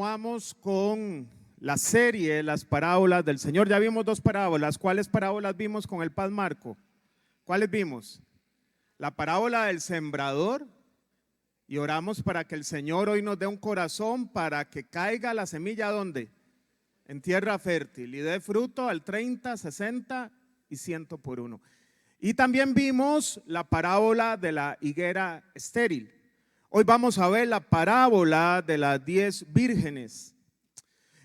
continuamos con la serie Las parábolas del Señor. Ya vimos dos parábolas. ¿Cuáles parábolas vimos con el Padre Marco? ¿Cuáles vimos? La parábola del sembrador, y oramos para que el Señor hoy nos dé un corazón para que caiga la semilla ¿dónde? En tierra fértil y dé fruto al 30, 60 y 100 por uno. Y también vimos la parábola de la higuera estéril. Hoy vamos a ver la parábola de las 10 vírgenes.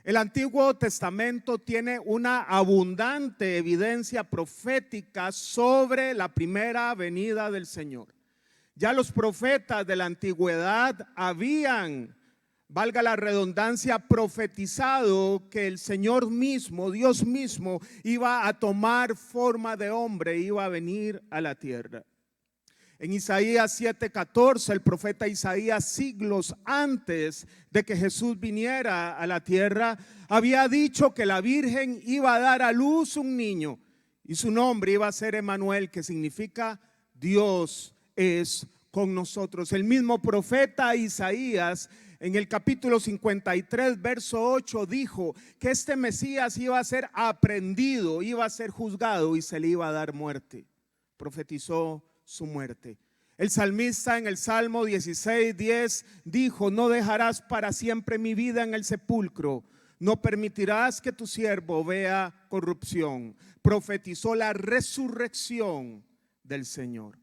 El Antiguo Testamento tiene una abundante evidencia profética sobre la primera venida del Señor. Ya los profetas de la antigüedad habían, valga la redundancia, profetizado que el Señor mismo, Dios mismo, iba a tomar forma de hombre, iba a venir a la tierra. En Isaías 7:14, el profeta Isaías, siglos antes de que Jesús viniera a la tierra, había dicho que la Virgen iba a dar a luz un niño y su nombre iba a ser Emanuel, que significa Dios es con nosotros. El mismo profeta Isaías en el capítulo 53, verso 8 dijo que este Mesías iba a ser aprehendido, iba a ser juzgado y se le iba a dar muerte. Profetizó su muerte. El salmista en el Salmo 16:10 dijo: no dejarás para siempre mi vida en el sepulcro, no permitirás que tu siervo vea corrupción. Profetizó la resurrección del Señor.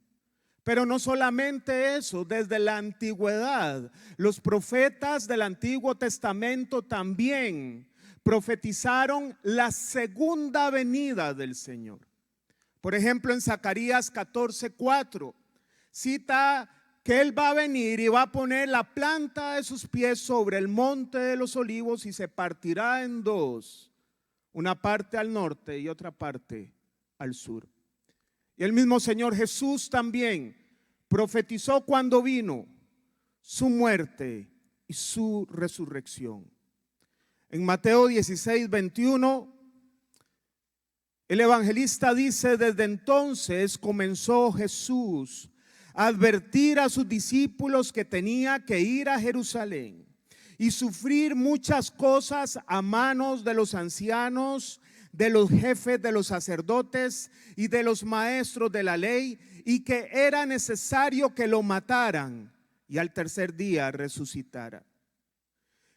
Pero no solamente eso, desde la antigüedad, los profetas del Antiguo Testamento también profetizaron la segunda venida del Señor. Por ejemplo, en Zacarías 14:4 cita que Él va a venir y va a poner la planta de sus pies sobre el monte de los olivos y se partirá en dos, una parte al norte y otra parte al sur. Y el mismo Señor Jesús también profetizó cuando vino su muerte y su resurrección. En Mateo 16:21 el evangelista dice: desde entonces comenzó Jesús a advertir a sus discípulos que tenía que ir a Jerusalén y sufrir muchas cosas a manos de los ancianos, de los jefes de los sacerdotes y de los maestros de la ley, y que era necesario que lo mataran y al tercer día resucitara.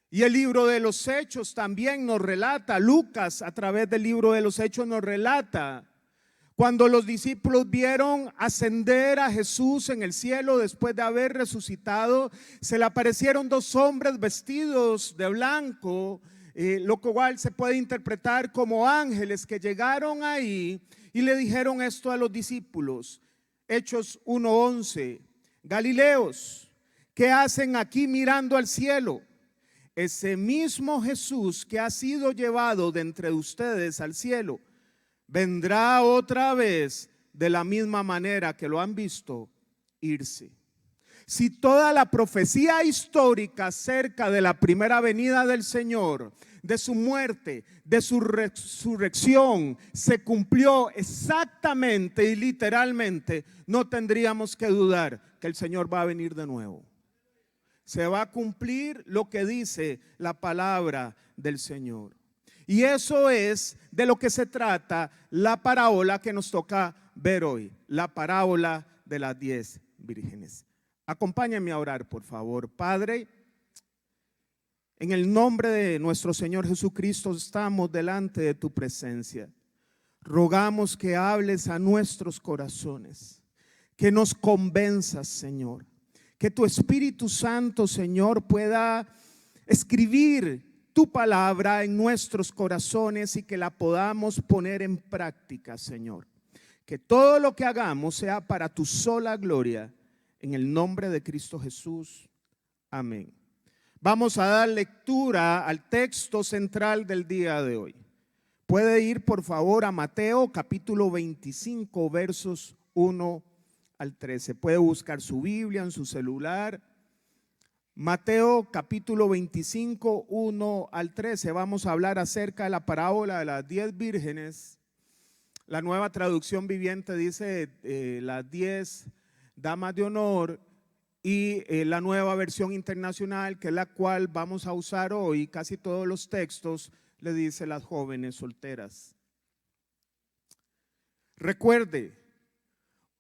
Y el libro de los Hechos también nos relata, Lucas a través del libro de los Hechos nos relata, cuando los discípulos vieron ascender a Jesús en el cielo después de haber resucitado, se le aparecieron dos hombres vestidos de blanco, lo cual se puede interpretar como ángeles que llegaron ahí y le dijeron esto a los discípulos. Hechos 1:11, Galileos, ¿qué hacen aquí mirando al cielo? Ese mismo Jesús que ha sido llevado de entre ustedes al cielo, vendrá otra vez de la misma manera que lo han visto irse. Si toda la profecía histórica acerca de la primera venida del Señor, de su muerte, de su resurrección, se cumplió exactamente y literalmente, no tendríamos que dudar que el Señor va a venir de nuevo. Se va a cumplir lo que dice la palabra del Señor. Y eso es de lo que se trata la parábola que nos toca ver hoy, la parábola de las 10 vírgenes. Acompáñenme a orar, por favor. Padre, en el nombre de nuestro Señor Jesucristo estamos delante de tu presencia. Rogamos que hables a nuestros corazones, que nos convenzas, Señor, que tu Espíritu Santo, Señor, pueda escribir tu palabra en nuestros corazones y que la podamos poner en práctica, Señor. Que todo lo que hagamos sea para tu sola gloria, en el nombre de Cristo Jesús. Amén. Vamos a dar lectura al texto central del día de hoy. Puede ir por favor a Mateo capítulo 25 versos 1 al 13. Puede buscar su Biblia en su celular. Mateo capítulo 25, 1 al 13. Vamos a hablar acerca de la parábola de las 10 vírgenes. La Nueva Traducción Viviente dice las 10 damas de honor, y la nueva versión internacional, que es la cual vamos a usar hoy. Casi todos los textos le dice las jóvenes solteras. Recuerde,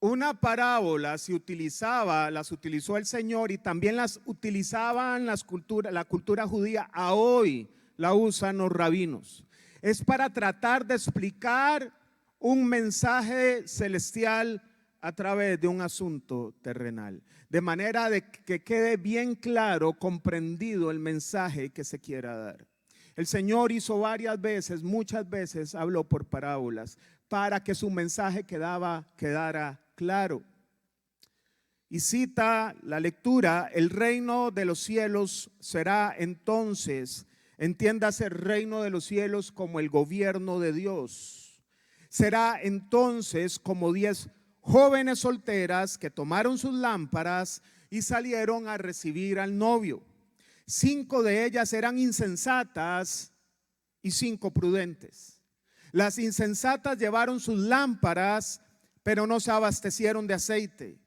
una parábola las utilizó el Señor y también las utilizaban la cultura judía. A hoy la usan los rabinos. Es para tratar de explicar un mensaje celestial a través de un asunto terrenal, de manera de que quede bien claro, comprendido el mensaje que se quiera dar. El Señor hizo muchas veces habló por parábolas para que su mensaje quedara claro. Y cita la lectura: el reino de los cielos será entonces, entiéndase el reino de los cielos como el gobierno de Dios. Será entonces como 10 jóvenes solteras que tomaron sus lámparas y salieron a recibir al novio. 5 de ellas eran insensatas y 5 prudentes. Las insensatas llevaron sus lámparas, pero no se abastecieron de aceite.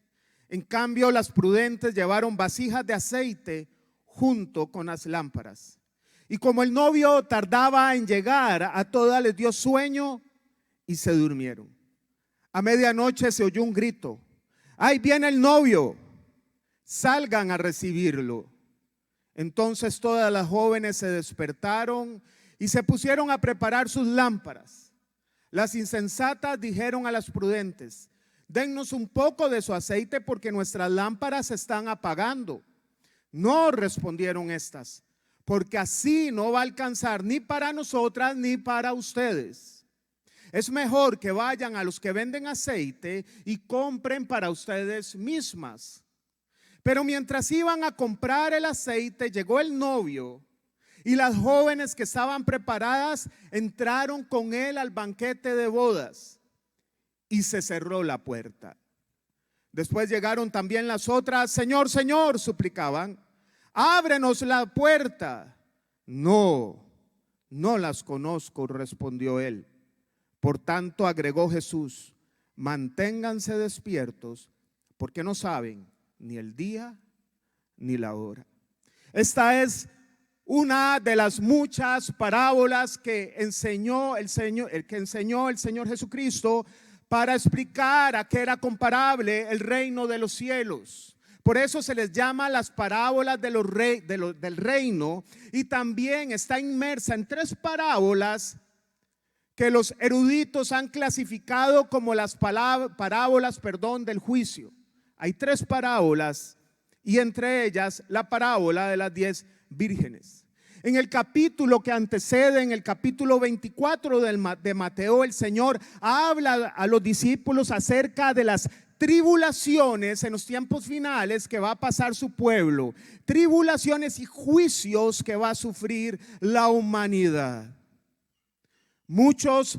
En cambio, las prudentes llevaron vasijas de aceite junto con las lámparas. Y como el novio tardaba en llegar, a todas les dio sueño y se durmieron. A medianoche se oyó un grito: ¡ahí viene el novio! Salgan a recibirlo. Entonces todas las jóvenes se despertaron y se pusieron a preparar sus lámparas. Las insensatas dijeron a las prudentes: dennos un poco de su aceite porque nuestras lámparas se están apagando. No, respondieron estas, porque así no va a alcanzar ni para nosotras ni para ustedes. Es mejor que vayan a los que venden aceite y compren para ustedes mismas. Pero mientras iban a comprar el aceite, llegó el novio y las jóvenes que estaban preparadas entraron con él al banquete de bodas y se cerró la puerta. Después llegaron también las otras. Señor, Señor, suplicaban, ábrenos la puerta. No, no las conozco, respondió él. Por tanto, agregó Jesús, manténganse despiertos porque no saben ni el día ni la hora. Esta es una de las muchas parábolas que enseñó el Señor Jesucristo para explicar a qué era comparable el reino de los cielos. Por eso se les llama las parábolas del reino, y también está inmersa en 3 parábolas que los eruditos han clasificado como las parábolas del juicio. Hay 3 parábolas, y entre ellas la parábola de las 10 vírgenes. En el capítulo que antecede, en el capítulo 24 de Mateo, el Señor habla a los discípulos acerca de las tribulaciones en los tiempos finales que va a pasar su pueblo, tribulaciones y juicios que va a sufrir la humanidad. Muchos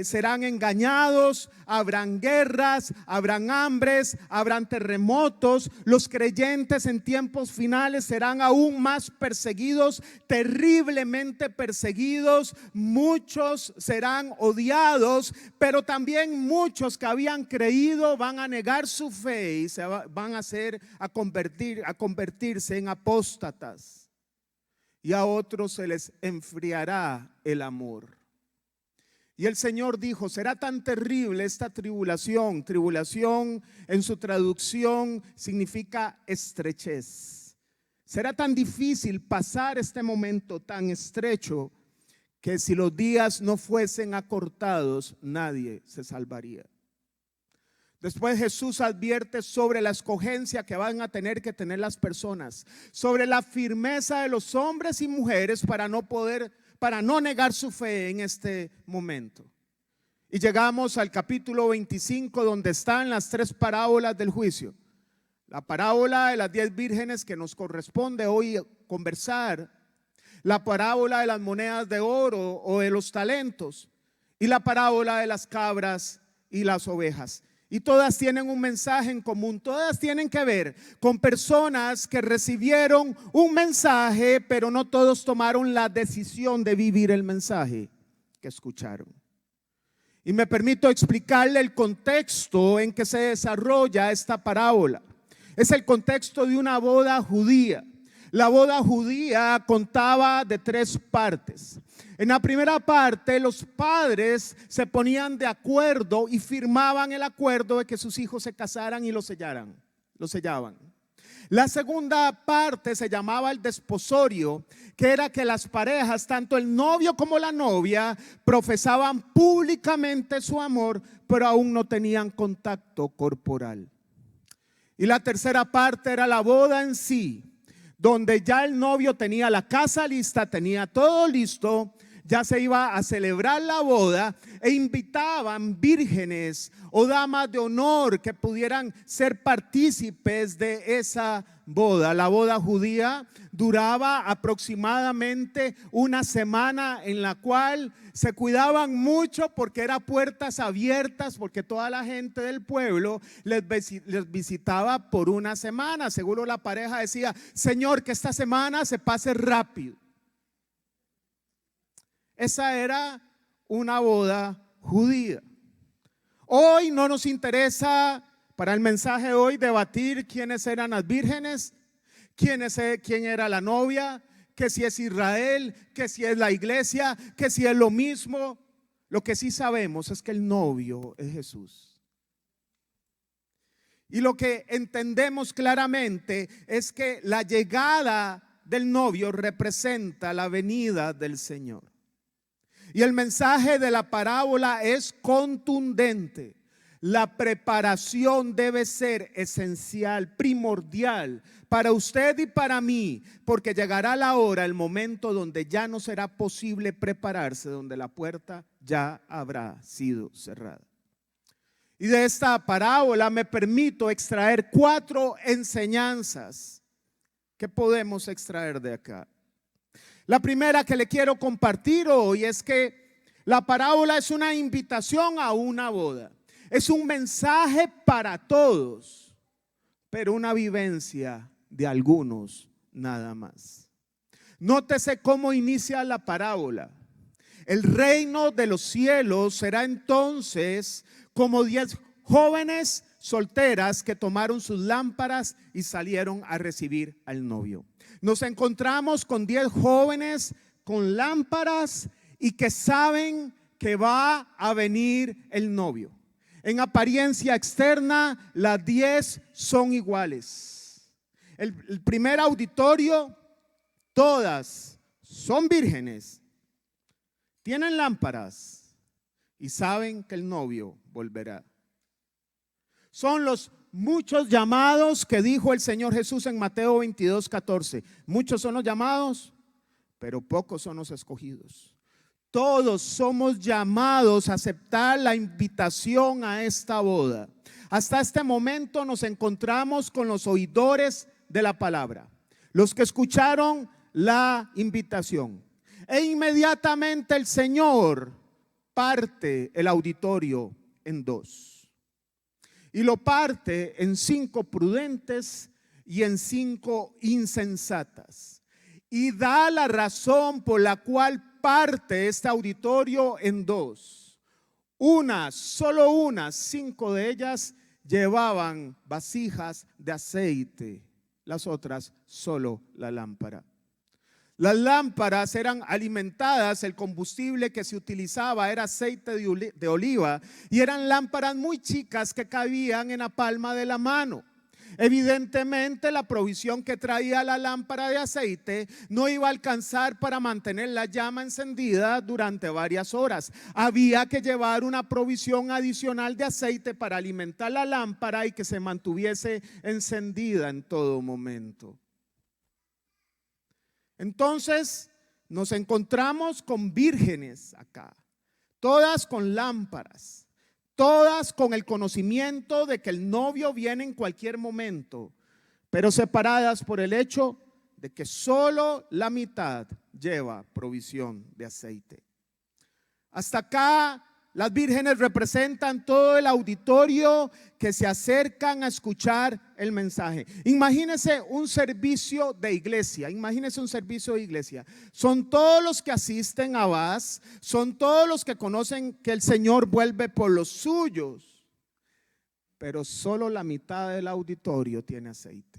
serán engañados, habrán guerras, habrán hambres, habrán terremotos. Los creyentes en tiempos finales serán aún más perseguidos, terriblemente perseguidos. Muchos serán odiados, pero también muchos que habían creído van a negar su fe y se van a convertirse en apóstatas. Y a otros se les enfriará el amor. Y el Señor dijo: será tan terrible esta tribulación. Tribulación en su traducción significa estrechez. Será tan difícil pasar este momento tan estrecho que si los días no fuesen acortados, nadie se salvaría. Después Jesús advierte sobre la escogencia que van a tener que tener las personas, sobre la firmeza de los hombres y mujeres para no negar su fe en este momento. Y llegamos al capítulo 25, donde están las 3 parábolas del juicio. La parábola de las 10 vírgenes, que nos corresponde hoy conversar, la parábola de las monedas de oro o de los talentos, y la parábola de las cabras y las ovejas. Y todas tienen un mensaje en común. Todas tienen que ver con personas que recibieron un mensaje, pero no todos tomaron la decisión de vivir el mensaje que escucharon. Y me permito explicarle el contexto en que se desarrolla esta parábola. Es el contexto de una boda judía. La boda judía contaba de 3 partes. En la primera parte, los padres se ponían de acuerdo y firmaban el acuerdo de que sus hijos se casaran y lo sellaban. La segunda parte se llamaba el desposorio, que era que las parejas, tanto el novio como la novia, profesaban públicamente su amor, pero aún no tenían contacto corporal. Y la tercera parte era la boda en sí, donde ya el novio tenía la casa lista, tenía todo listo, ya se iba a celebrar la boda e invitaban vírgenes o damas de honor que pudieran ser partícipes de esa boda. La boda judía duraba aproximadamente una semana, en la cual se cuidaban mucho porque era puertas abiertas, porque toda la gente del pueblo les visitaba por una semana. Seguro la pareja decía: Señor, que esta semana se pase rápido. Esa era una boda judía. Hoy no nos interesa, para el mensaje de hoy, debatir quiénes eran las vírgenes, quién era la novia, que si es Israel, que si es la iglesia, que si es lo mismo. Lo que sí sabemos es que el novio es Jesús. Y lo que entendemos claramente es que la llegada del novio representa la venida del Señor. Y el mensaje de la parábola es contundente. La preparación debe ser esencial, primordial para usted y para mí, porque llegará la hora, el momento donde ya no será posible prepararse, donde la puerta ya habrá sido cerrada. Y de esta parábola me permito extraer 4 enseñanzas que podemos extraer de acá. La primera que le quiero compartir hoy es que la parábola es una invitación a una boda. Es un mensaje para todos, pero una vivencia de algunos nada más. Nótese cómo inicia la parábola. El reino de los cielos será entonces como 10 jóvenes solteras que tomaron sus lámparas y salieron a recibir al novio. Nos encontramos con 10 jóvenes con lámparas y que saben que va a venir el novio. En apariencia externa, las 10 son iguales. El primer auditorio, todas son vírgenes, tienen lámparas y saben que el novio volverá. Son los muchos llamados que dijo el Señor Jesús en Mateo 22:14. Muchos son los llamados, pero pocos son los escogidos. Todos somos llamados a aceptar la invitación a esta boda. Hasta este momento nos encontramos con los oidores de la palabra, los que escucharon la invitación. E inmediatamente el Señor parte el auditorio en 2. Y lo parte en 5 prudentes y en 5 insensatas. Y da la razón por la cual parte este auditorio en 2. Solo 5 de ellas llevaban vasijas de aceite. Las otras solo la lámpara. Las lámparas eran alimentadas, el combustible que se utilizaba era aceite de oliva y eran lámparas muy chicas que cabían en la palma de la mano. Evidentemente la provisión que traía la lámpara de aceite no iba a alcanzar para mantener la llama encendida durante varias horas. Había que llevar una provisión adicional de aceite para alimentar la lámpara y que se mantuviese encendida en todo momento. Entonces nos encontramos con vírgenes acá, todas con lámparas, todas con el conocimiento de que el novio viene en cualquier momento, pero separadas por el hecho de que solo la mitad lleva provisión de aceite. Hasta acá las vírgenes representan todo el auditorio que se acercan a escuchar el mensaje. Imagínese un servicio de iglesia, Son todos los que asisten a VAS, son todos los que conocen que el Señor vuelve por los suyos. pero solo la mitad del auditorio tiene aceite.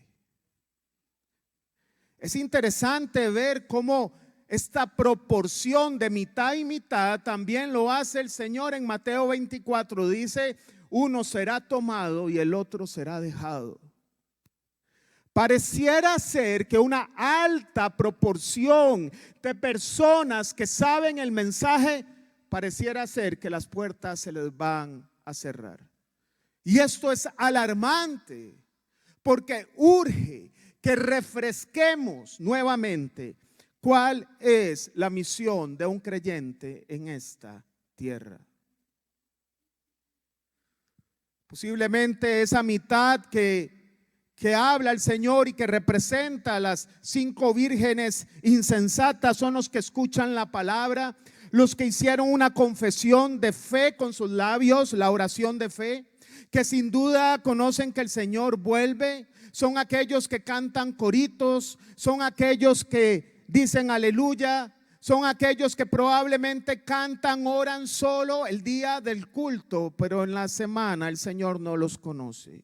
Es interesante ver cómo esta proporción de mitad y mitad también lo hace el Señor en Mateo 24. Dice, uno será tomado y el otro será dejado. Pareciera ser que una alta proporción de personas que saben el mensaje, pareciera ser que las puertas se les van a cerrar. Y esto es alarmante, porque urge que refresquemos nuevamente cuál es la misión de un creyente en esta tierra. Posiblemente esa mitad que habla el Señor y que representa a las 5 vírgenes insensatas son los que escuchan la palabra, los que hicieron una confesión de fe con sus labios, la oración de fe, que sin duda conocen que el Señor vuelve. Son aquellos que cantan coritos, son aquellos que dicen aleluya, son aquellos que probablemente cantan, oran solo el día del culto, pero en la semana el Señor no los conoce.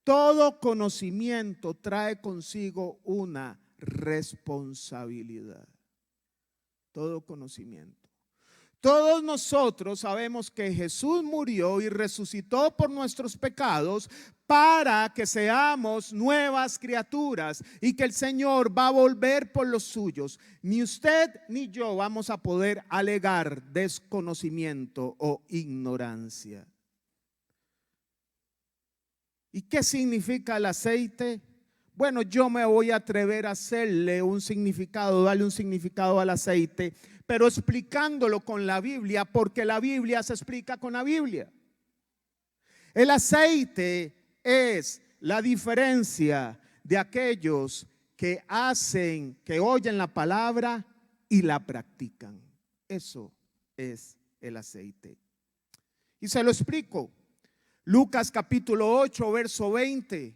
Todo conocimiento trae consigo una responsabilidad. Todo conocimiento. Todos nosotros sabemos que Jesús murió y resucitó por nuestros pecados para que seamos nuevas criaturas y que el Señor va a volver por los suyos. Ni usted ni yo vamos a poder alegar desconocimiento o ignorancia. ¿Y qué significa el aceite? Bueno, yo me voy a atrever a hacerle un significado, darle un significado al aceite, pero explicándolo con la Biblia, porque la Biblia se explica con la Biblia. El aceite es la diferencia de aquellos que hacen, que oyen la palabra y la practican. Eso es el aceite. Y se lo explico. Lucas capítulo 8, verso 20.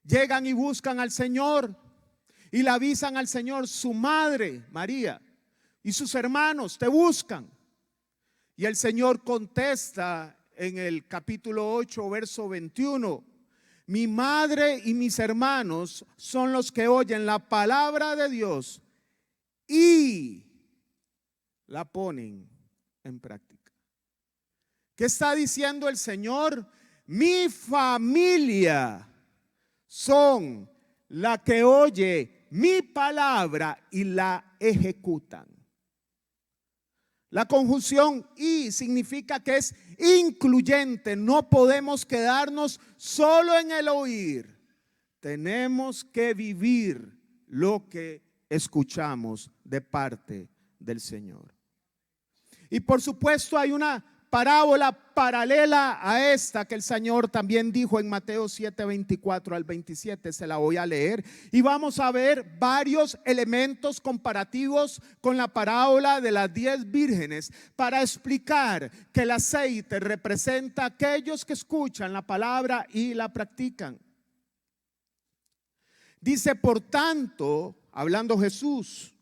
Llegan y buscan al Señor y le avisan al Señor, su madre María y sus hermanos te buscan. Y el Señor contesta en el capítulo 8, verso 21. Mi madre y mis hermanos son los que oyen la palabra de Dios y la ponen en práctica. ¿Qué está diciendo el Señor? Mi familia son la que oye mi palabra y la ejecutan. La conjunción y significa que es incluyente. No podemos quedarnos solo en el oír. Tenemos que vivir lo que escuchamos de parte del Señor. Y por supuesto hay una parábola paralela a esta que el Señor también dijo en Mateo 7, 24 al 27, se la voy a leer y vamos a ver varios elementos comparativos con la parábola de las 10 vírgenes para explicar que el aceite representa a aquellos que escuchan la palabra y la practican. Dice, por tanto, hablando Jesús,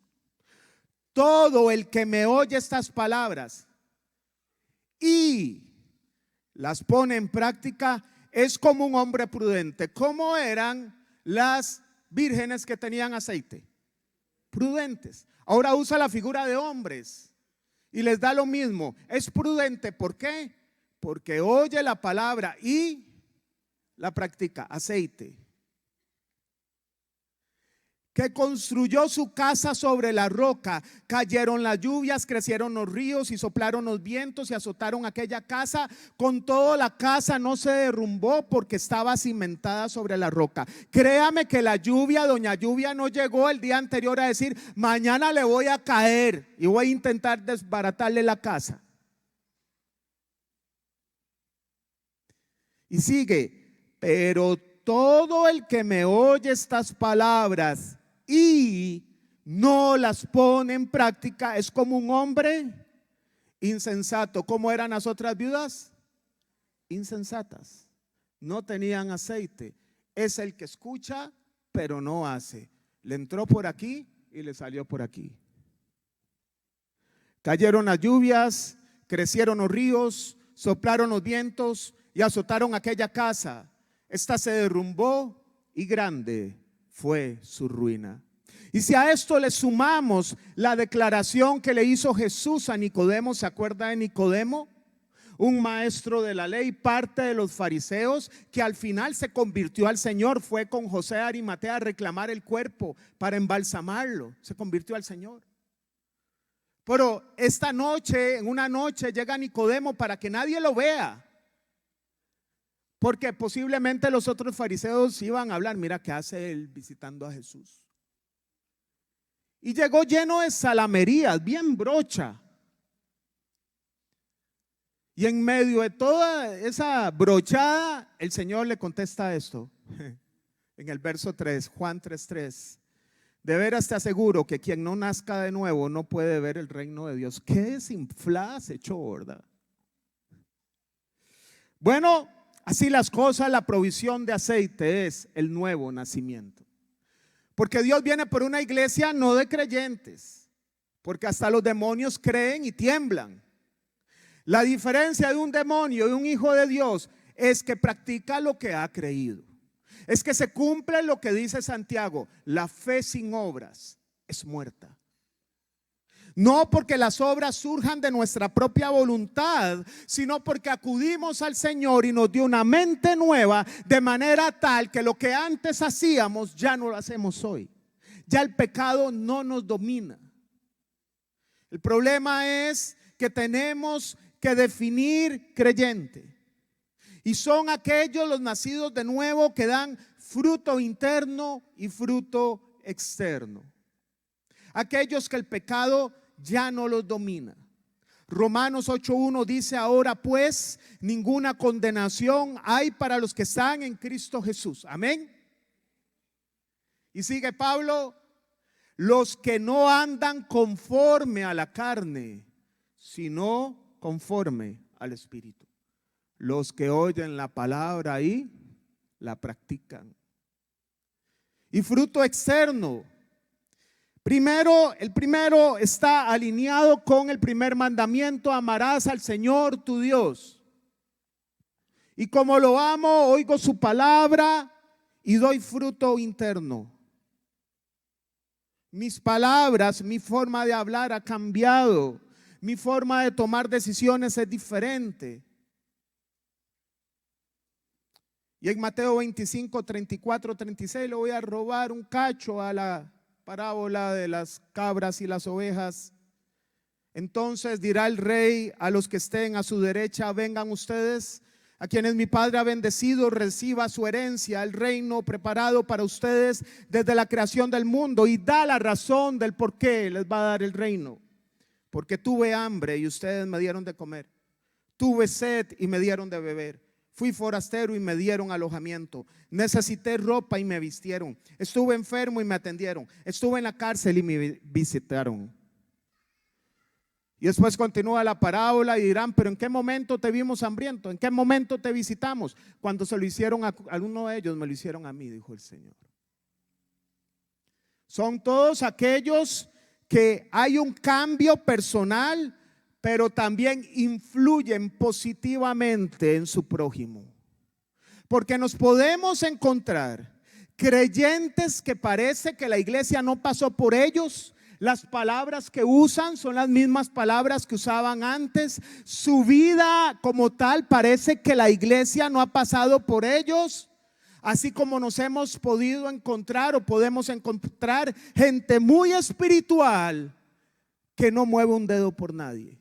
todo el que me oye estas palabras y las pone en práctica es como un hombre prudente. ¿Cómo eran las vírgenes que tenían aceite? Prudentes. Ahora usa la figura de hombres y les da lo mismo. Es prudente, ¿por qué? Porque oye la palabra y la practica. Aceite. Que construyó su casa sobre la roca. Cayeron las lluvias, crecieron los ríos y soplaron los vientos y azotaron aquella casa. Con todo, la casa no se derrumbó porque estaba cimentada sobre la roca. Créame que la lluvia, doña Lluvia, no llegó el día anterior a decir, mañana le voy a caer y voy a intentar desbaratarle la casa. Y sigue, pero todo el que me oye estas palabras y no las pone en práctica es como un hombre insensato. ¿Cómo eran las otras viudas? Insensatas. No tenían aceite. Es el que escucha pero no hace. Le entró por aquí y le salió por aquí. Cayeron las lluvias, crecieron los ríos, soplaron los vientos y azotaron aquella casa. Esta se derrumbó y grande fue su ruina. Y si a esto le sumamos la declaración que le hizo Jesús a Nicodemo, ¿se acuerda de Nicodemo? Un maestro de la ley, parte de los fariseos, que al final se convirtió al Señor. Fue con José de Arimatea a reclamar el cuerpo para embalsamarlo. Se convirtió al Señor. Pero esta noche, en una noche, llega Nicodemo para que nadie lo vea, porque posiblemente los otros fariseos iban a hablar: mira qué hace él visitando a Jesús. Y llegó lleno de salamerías, bien brocha. Y en medio de toda esa brochada, el Señor le contesta esto. En el verso 3, Juan 3:3. De veras te aseguro que quien no nazca de nuevo no puede ver el reino de Dios. Qué desinflada se echó, ¿verdad? Bueno, así las cosas, la provisión de aceite es el nuevo nacimiento. Porque Dios viene por una iglesia no de creyentes, porque hasta los demonios creen y tiemblan. La diferencia de un demonio y un hijo de Dios es que practica lo que ha creído. Es que se cumple lo que dice Santiago: la fe sin obras es muerta. No porque las obras surjan de nuestra propia voluntad, sino porque acudimos al Señor y nos dio una mente nueva, de manera tal que lo que antes hacíamos ya no lo hacemos hoy. Ya el pecado no nos domina. El problema es que tenemos que definir creyente. Y son aquellos los nacidos de nuevo que dan fruto interno y fruto externo. Aquellos que el pecado ya no los domina. Romanos 8:1 dice: ahora pues ninguna condenación hay para los que están en Cristo Jesús. Amén. Y sigue Pablo: los que no andan conforme a la carne, sino conforme al Espíritu. Los que oyen la palabra y la practican. Y fruto externo. El primero está alineado con el primer mandamiento: amarás al Señor tu Dios. Y como lo amo, oigo su palabra y doy fruto interno. Mis palabras, mi forma de hablar ha cambiado. Mi forma de tomar decisiones es diferente. Y en Mateo 25, 34, 36 le voy a robar un cacho a la parábola de las cabras y las ovejas. Entonces dirá el rey a los que estén a su derecha: vengan ustedes, a quienes mi Padre ha bendecido, reciba su herencia, el reino preparado para ustedes desde la creación del mundo. Y da la razón del por qué les va a dar el reino. Porque tuve hambre y ustedes me dieron de comer. Tuve sed y me dieron de beber. Fui forastero y me dieron alojamiento. Necesité ropa y me vistieron. Estuve enfermo y me atendieron. Estuve en la cárcel y me visitaron. Y después continúa la parábola y dirán: pero ¿en qué momento te vimos hambriento? ¿En qué momento te visitamos? Cuando se lo hicieron a alguno de ellos, me lo hicieron a mí, dijo el Señor. Son todos aquellos que hay un cambio personal, pero también influyen positivamente en su prójimo. Porque nos podemos encontrar creyentes que parece que la iglesia no pasó por ellos. Las palabras que usan son las mismas palabras que usaban antes. Su vida como tal parece que la iglesia no ha pasado por ellos. Así como nos hemos podido encontrar o podemos encontrar gente muy espiritual que no mueve un dedo por nadie.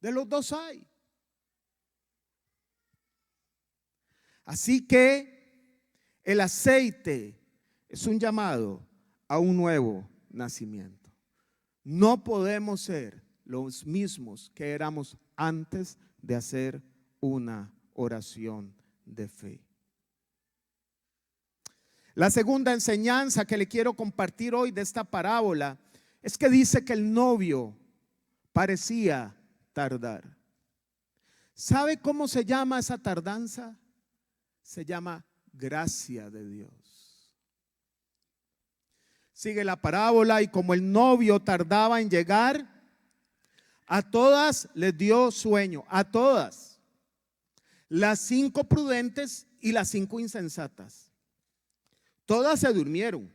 De los dos hay. Así que el aceite es un llamado a un nuevo nacimiento. No podemos ser los mismos que éramos antes de hacer una oración de fe. La segunda enseñanza que le quiero compartir hoy de esta parábola es que dice que el novio parecía tardar. ¿Sabe cómo se llama esa tardanza? Se llama gracia de Dios. Sigue la parábola: y como el novio tardaba en llegar, a todas les dio sueño, a todas. las 5 prudentes y las 5 insensatas. Todas se durmieron.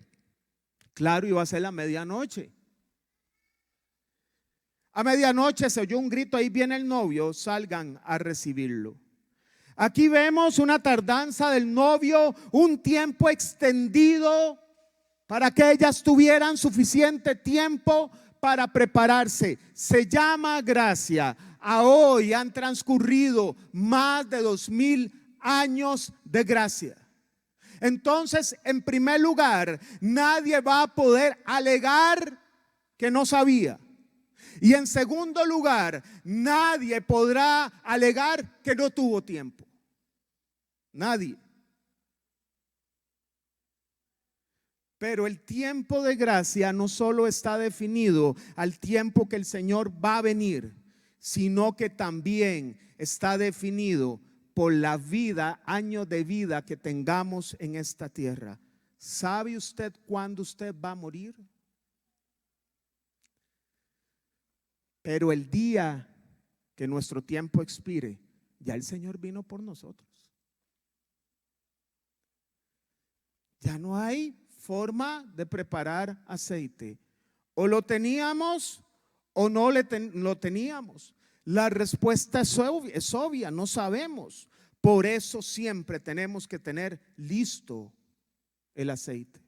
Claro, iba a ser la medianoche. A medianoche se oyó un grito, ahí viene el novio, salgan a recibirlo. Aquí vemos una tardanza del novio, un tiempo extendido para que ellas tuvieran suficiente tiempo para prepararse. Se llama gracia. A hoy han transcurrido más de 2000 años de gracia. Entonces, en primer lugar, nadie va a poder alegar que no sabía. Y en segundo lugar, nadie podrá alegar que no tuvo tiempo. Nadie. Pero el tiempo de gracia no solo está definido al tiempo que el Señor va a venir, sino que también está definido por la vida, años de vida que tengamos en esta tierra. ¿Sabe usted cuándo usted va a morir? Pero el día que nuestro tiempo expire, ya el Señor vino por nosotros. Ya no hay forma de preparar aceite. O lo teníamos o no lo teníamos. La respuesta es obvia, no sabemos. Por eso siempre tenemos que tener listo el aceite.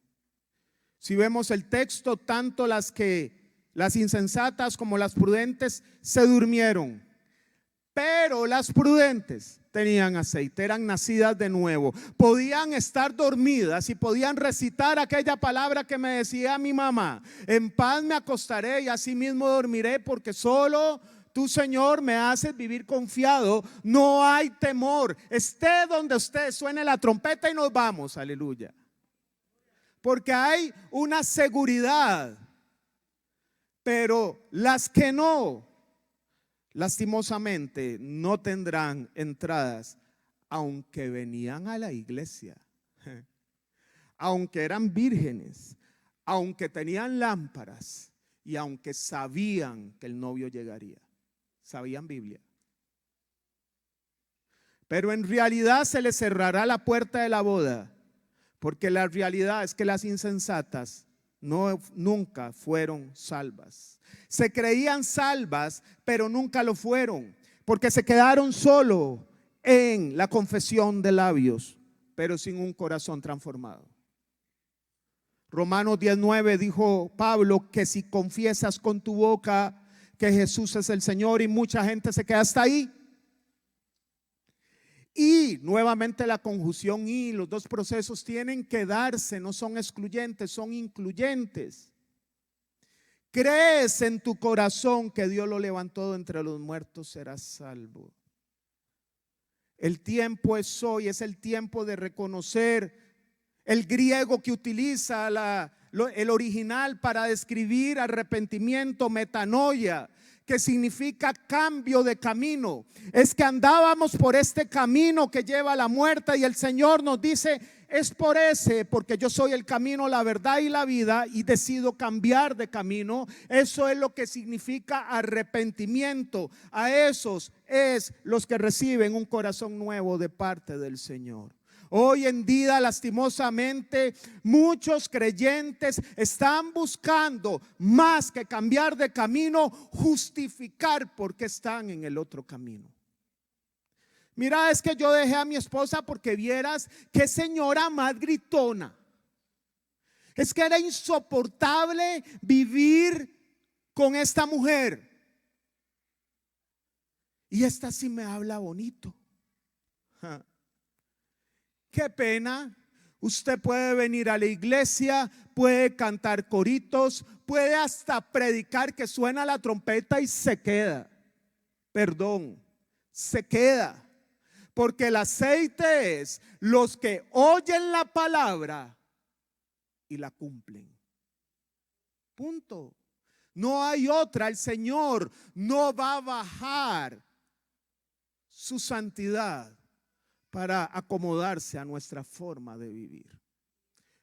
Si vemos el texto, tanto las insensatas como las prudentes se durmieron, pero las prudentes tenían aceite, eran nacidas de nuevo, podían estar dormidas y podían recitar aquella palabra que me decía mi mamá: en paz me acostaré y así mismo dormiré, porque solo tú, Señor, me haces vivir confiado, no hay temor. Esté donde usted, suene la trompeta y nos vamos, aleluya. Porque hay una seguridad. Pero las que no, lastimosamente, no tendrán entradas, aunque venían a la iglesia, aunque eran vírgenes, aunque tenían lámparas y aunque sabían que el novio llegaría. Sabían Biblia. Pero en realidad se les cerrará la puerta de la boda, porque la realidad es que las insensatas nunca fueron salvas. Se creían salvas, pero nunca lo fueron, porque se quedaron solo en la confesión de labios, pero sin un corazón transformado. Romanos 19 dijo Pablo que si confiesas con tu boca que Jesús es el Señor, y mucha gente se queda hasta ahí. Y nuevamente la conjunción y los dos procesos tienen que darse, no son excluyentes, son incluyentes. Crees en tu corazón que Dios lo levantó de entre los muertos, serás salvo. El tiempo es hoy, es el tiempo de reconocer. El griego que utiliza el original para describir arrepentimiento, metanoia, que significa cambio de camino. Es que andábamos por este camino que lleva a la muerte y el Señor nos dice: es por ese, porque yo soy el camino, la verdad y la vida, y decido cambiar de camino. Eso es lo que significa arrepentimiento. A esos es los que reciben un corazón nuevo de parte del Señor. Hoy en día, lastimosamente, muchos creyentes están buscando, más que cambiar de camino, justificar por qué están en el otro camino. Mira, es que yo dejé a mi esposa porque vieras qué señora más gritona. Es que era insoportable vivir con esta mujer. Y esta sí me habla bonito. Qué pena. Usted puede venir a la iglesia, puede cantar coritos, puede hasta predicar que suena la trompeta y se queda. Perdón, se queda. Porque el aceite es los que oyen la palabra y la cumplen. Punto. No hay otra. El Señor no va a bajar su santidad para acomodarse a nuestra forma de vivir.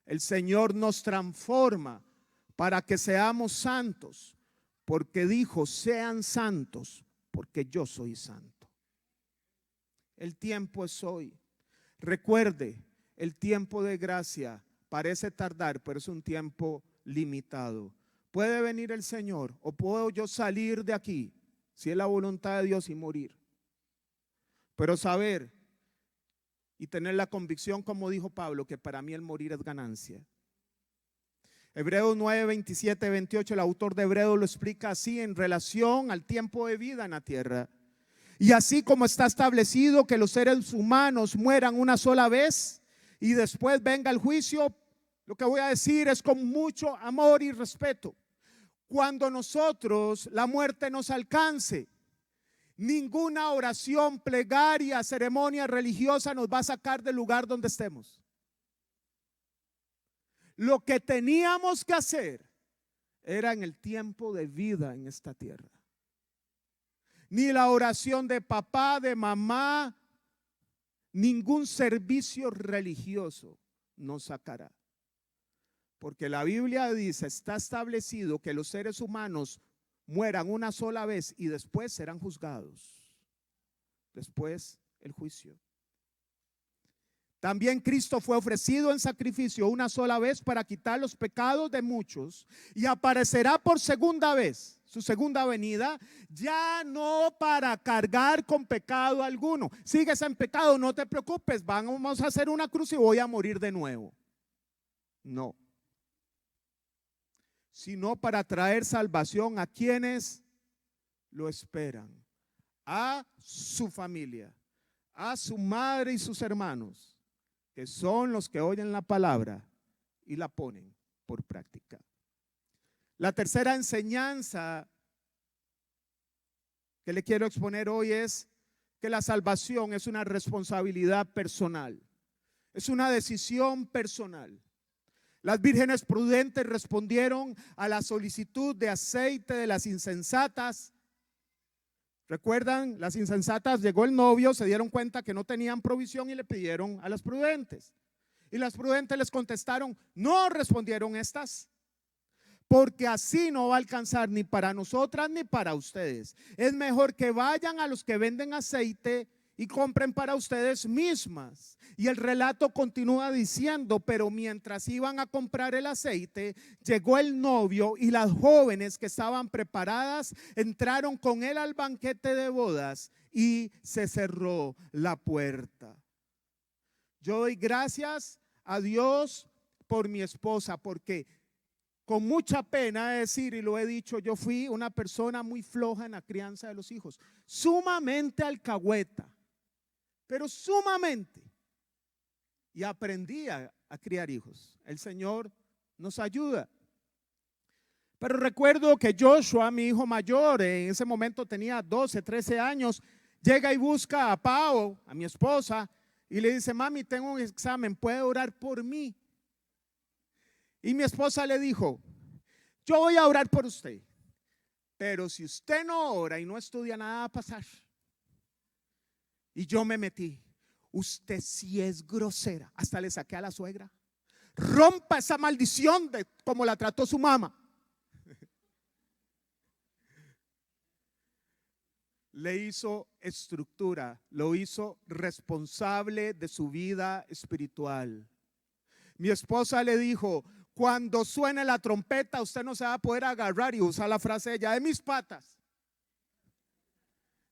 El Señor nos transforma para que seamos santos, porque dijo: sean santos, porque yo soy santo. El tiempo es hoy. Recuerde, el tiempo de gracia parece tardar, pero es un tiempo limitado. Puede venir el Señor o puedo yo salir de aquí, si es la voluntad de Dios, y morir. Pero saber y tener la convicción, como dijo Pablo, que para mí el morir es ganancia. Hebreos 9, 27, 28, el autor de Hebreos lo explica así en relación al tiempo de vida en la tierra. Y así como está establecido que los seres humanos mueran una sola vez y después venga el juicio, lo que voy a decir es con mucho amor y respeto. Cuando nosotros la muerte nos alcance, ninguna oración, plegaria, ceremonia religiosa nos va a sacar del lugar donde estemos. Lo que teníamos que hacer era en el tiempo de vida en esta tierra. Ni la oración de papá, de mamá, ningún servicio religioso nos sacará. Porque la Biblia dice, está establecido que los seres humanos mueran una sola vez y después serán juzgados. Después el juicio. También Cristo fue ofrecido en sacrificio una sola vez para quitar los pecados de muchos y aparecerá por segunda vez, su segunda venida, ya no para cargar con pecado alguno. Sigues en pecado, no te preocupes, vamos a hacer una cruz y voy a morir de nuevo. No. Sino para traer salvación a quienes lo esperan, a su familia, a su madre y sus hermanos, que son los que oyen la palabra y la ponen por práctica. La tercera enseñanza que le quiero exponer hoy es que la salvación es una responsabilidad personal, es una decisión personal. Las vírgenes prudentes respondieron a la solicitud de aceite de las insensatas. ¿Recuerdan? Las insensatas, llegó el novio, se dieron cuenta que no tenían provisión y le pidieron a las prudentes. Y las prudentes les contestaron, no, respondieron estas, porque así no va a alcanzar ni para nosotras ni para ustedes. Es mejor que vayan a los que venden aceite y compren para ustedes mismas. Y el relato continúa diciendo, pero mientras iban a comprar el aceite, llegó el novio y las jóvenes que estaban preparadas entraron con él al banquete de bodas y se cerró la puerta. Yo doy gracias a Dios por mi esposa, porque con mucha pena decir, y lo he dicho, yo fui una persona muy floja en la crianza de los hijos, sumamente alcahueta, pero sumamente. Y aprendí a criar hijos. El Señor nos ayuda. Pero recuerdo que Joshua, mi hijo mayor, en ese momento tenía 12, 13 años, llega y busca a Pau, a mi esposa, y le dice, mami, tengo un examen, ¿puede orar por mí? Y mi esposa le dijo, yo voy a orar por usted, pero si usted no ora y no estudia, nada va a pasar. Y yo me metí. Usted sí es grosera. Hasta le saqué a la suegra. Rompa esa maldición de como la trató su mamá. Le hizo estructura, lo hizo responsable de su vida espiritual. Mi esposa le dijo, cuando suene la trompeta usted no se va a poder agarrar, y usa la frase de ella, de mis patas.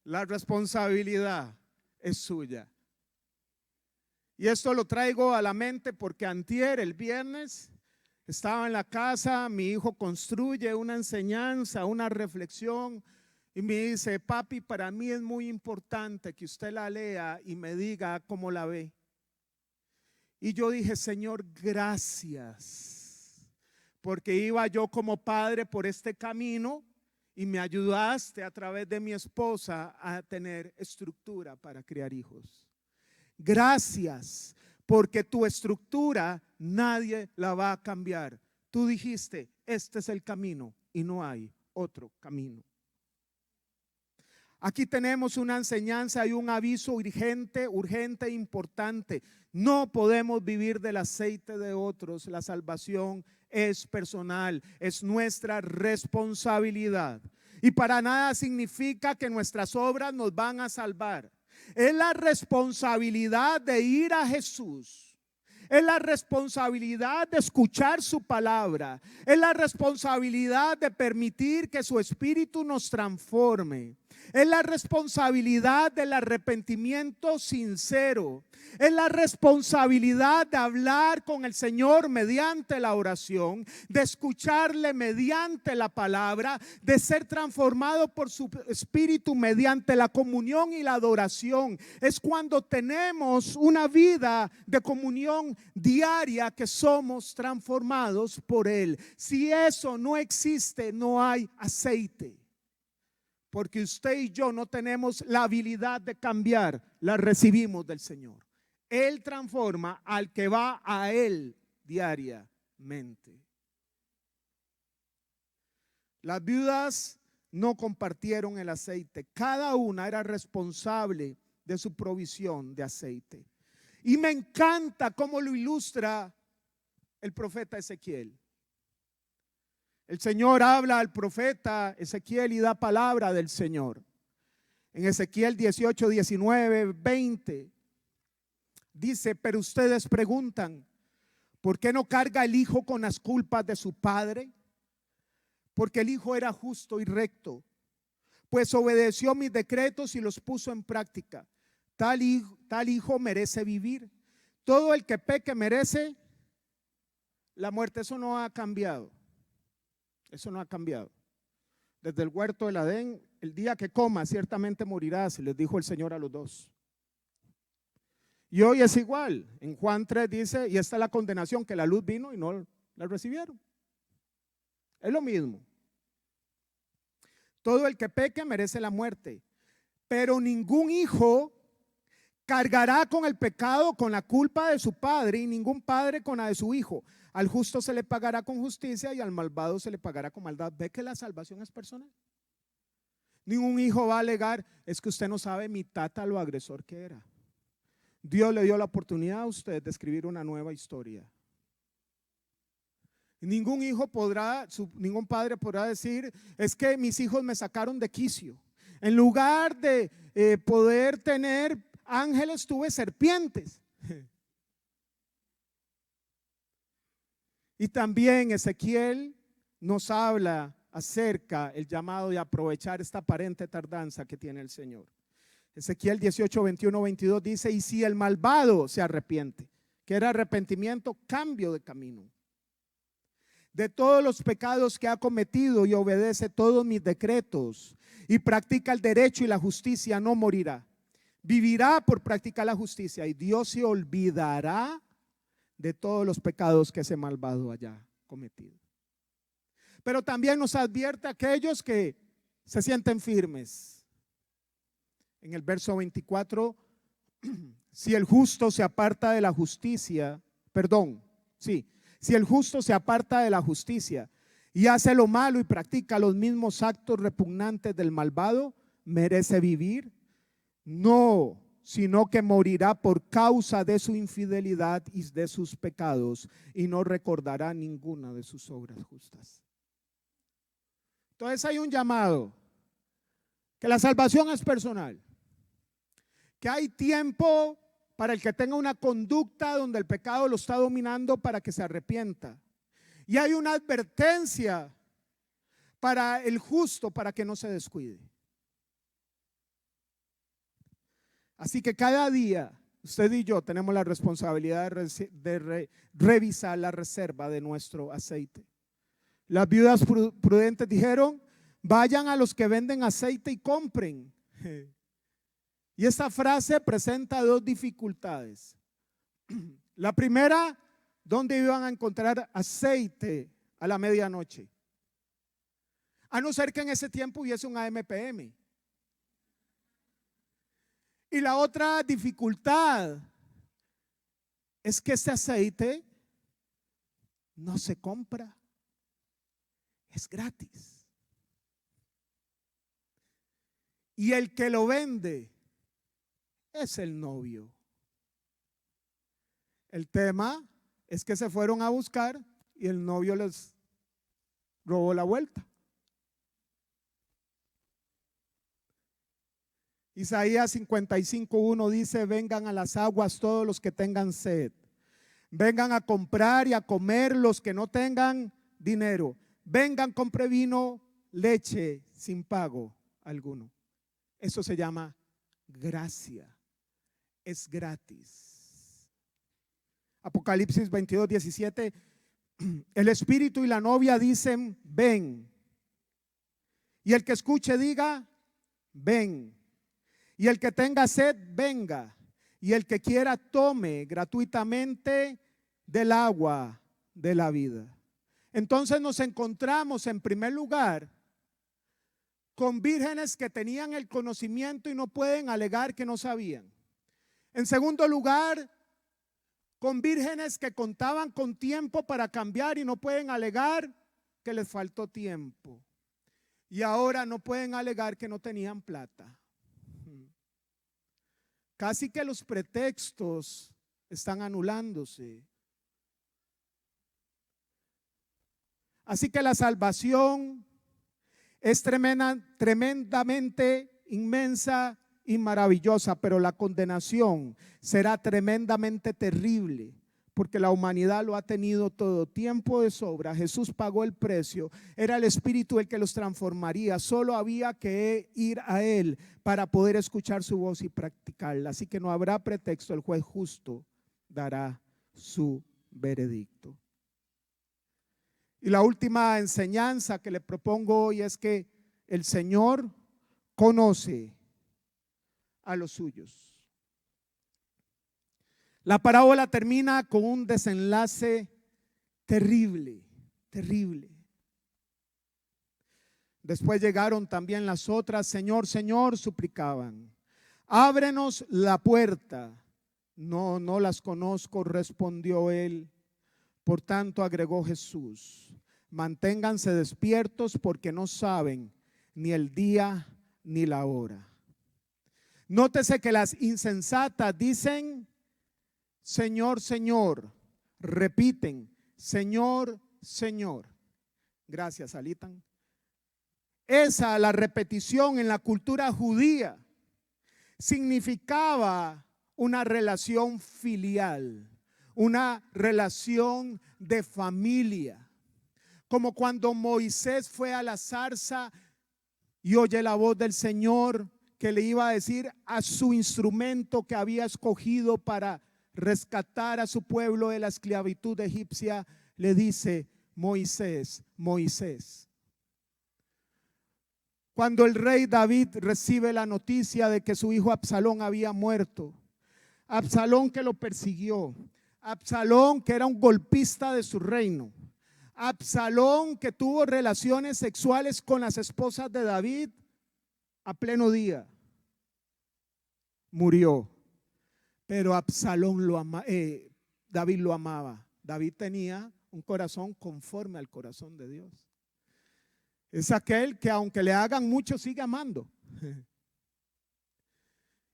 La responsabilidad es suya. Y esto lo traigo a la mente porque antier, el viernes, estaba en la casa, mi hijo construye una enseñanza, una reflexión, y me dice, papi, para mí es muy importante que usted la lea y me diga cómo la ve. Y yo dije, Señor, gracias, porque iba yo como padre por este camino y me ayudaste a través de mi esposa a tener estructura para criar hijos. Gracias, porque tu estructura nadie la va a cambiar. Tú dijiste, este es el camino y no hay otro camino. Aquí tenemos una enseñanza y un aviso urgente, urgente e importante. No podemos vivir del aceite de otros. La salvación es personal, es nuestra responsabilidad. Y para nada significa que nuestras obras nos van a salvar. Es la responsabilidad de ir a Jesús. Es la responsabilidad de escuchar su palabra. Es la responsabilidad de permitir que su espíritu nos transforme. Es la responsabilidad del arrepentimiento sincero. Es la responsabilidad de hablar con el Señor mediante la oración, de escucharle mediante la palabra, de ser transformado por su espíritu mediante la comunión y la adoración. Es cuando tenemos una vida de comunión diaria que somos transformados por Él. Si eso no existe, no hay aceite. Porque usted y yo no tenemos la habilidad de cambiar, la recibimos del Señor. Él transforma al que va a Él diariamente. Las viudas no compartieron el aceite. Cada una era responsable de su provisión de aceite. Y me encanta cómo lo ilustra el profeta Ezequiel. El Señor habla al profeta Ezequiel y da palabra del Señor. En Ezequiel 18, 19, 20 dice: pero ustedes preguntan, ¿por qué no carga el hijo con las culpas de su padre? Porque el hijo era justo y recto, pues obedeció mis decretos y los puso en práctica. Tal hijo merece vivir. Todo el que peque merece la muerte. Eso no ha cambiado. Eso no ha cambiado. Desde el huerto del Edén, el día que coma ciertamente morirás, les dijo el Señor a los dos. Y hoy es igual. En Juan 3 dice: y esta es la condenación, que la luz vino y no la recibieron. Es lo mismo. Todo el que peque merece la muerte, pero ningún hijo cargará con el pecado, con la culpa de su padre, y ningún padre con la de su hijo. Al justo se le pagará con justicia y al malvado se le pagará con maldad. ¿Ve que la salvación es personal? Ningún hijo va a alegar: es que usted no sabe mi tata lo agresor que era. Dios le dio la oportunidad a usted de escribir una nueva historia. Ningún hijo podrá, ningún padre podrá decir: es que mis hijos me sacaron de quicio. En lugar de poder tener ángeles, tuve serpientes. Y también Ezequiel nos habla acerca del llamado de aprovechar esta aparente tardanza que tiene el Señor. Ezequiel 18, 21, 22 dice: y si el malvado se arrepiente, que era arrepentimiento, cambio de camino, de todos los pecados que ha cometido y obedece todos mis decretos y practica el derecho y la justicia, no morirá. Vivirá por practicar la justicia, y Dios se olvidará de todos los pecados que ese malvado haya cometido. Pero también nos advierte a aquellos que se sienten firmes. En el verso 24, si el justo se aparta de la justicia, si el justo se aparta de la justicia y hace lo malo y practica los mismos actos repugnantes del malvado, ¿merece vivir? No, sino que morirá por causa de su infidelidad y de sus pecados, y no recordará ninguna de sus obras justas. Entonces hay un llamado, que la salvación es personal, que hay tiempo para el que tenga una conducta donde el pecado lo está dominando para que se arrepienta, y hay una advertencia para el justo para que no se descuide. Así que cada día usted y yo tenemos la responsabilidad de revisar la reserva de nuestro aceite. Las viudas prudentes dijeron: vayan a los que venden aceite y compren. Y esta frase presenta dos dificultades. La primera: ¿dónde iban a encontrar aceite a la medianoche? A no ser que en ese tiempo hubiese un AMPM. Y la otra dificultad es que este aceite no se compra, es gratis. Y el que lo vende es el novio. El tema es que se fueron a buscar y el novio les robó la vuelta. Isaías 55:1 dice: vengan a las aguas todos los que tengan sed. Vengan a comprar y a comer los que no tengan dinero. Vengan, compre vino, leche sin pago alguno. Eso se llama gracia. Es gratis. Apocalipsis 22:17. El espíritu y la novia dicen: ven. Y el que escuche diga: ven. Y el que tenga sed, venga. Y el que quiera, tome gratuitamente del agua de la vida. Entonces nos encontramos en primer lugar con vírgenes que tenían el conocimiento y no pueden alegar que no sabían. En segundo lugar, con vírgenes que contaban con tiempo para cambiar y no pueden alegar que les faltó tiempo. Y ahora no pueden alegar que no tenían plata. Casi que los pretextos están anulándose. Así que la salvación es tremendamente inmensa y maravillosa, pero la condenación será tremendamente terrible, porque la humanidad lo ha tenido todo, tiempo de sobra. Jesús pagó el precio, era el Espíritu el que los transformaría, solo había que ir a Él para poder escuchar su voz y practicarla. Así que no habrá pretexto, el juez justo dará su veredicto. Y la última enseñanza que le propongo hoy es que el Señor conoce a los suyos. La parábola termina con un desenlace terrible, terrible. Después llegaron también las otras: Señor, Señor, suplicaban, ábrenos la puerta. No, no las conozco, respondió él. Por tanto, agregó Jesús, manténganse despiertos porque no saben ni el día ni la hora. Nótese que las insensatas dicen: Señor, Señor. Repiten: Señor, Señor. Gracias, Alitan. Esa, la repetición en la cultura judía, significaba una relación filial, una relación de familia. Como cuando Moisés fue a la zarza y oye la voz del Señor que le iba a decir a su instrumento que había escogido para rescatar a su pueblo de la esclavitud egipcia, le dice: Moisés, Moisés. Cuando el rey David recibe la noticia de que su hijo Absalón había muerto, Absalón que lo persiguió, Absalón que era un golpista de su reino, Absalón que tuvo relaciones sexuales con las esposas de David a pleno día, murió. Pero Absalón David lo amaba. David tenía un corazón conforme al corazón de Dios. Es aquel que aunque le hagan mucho sigue amando.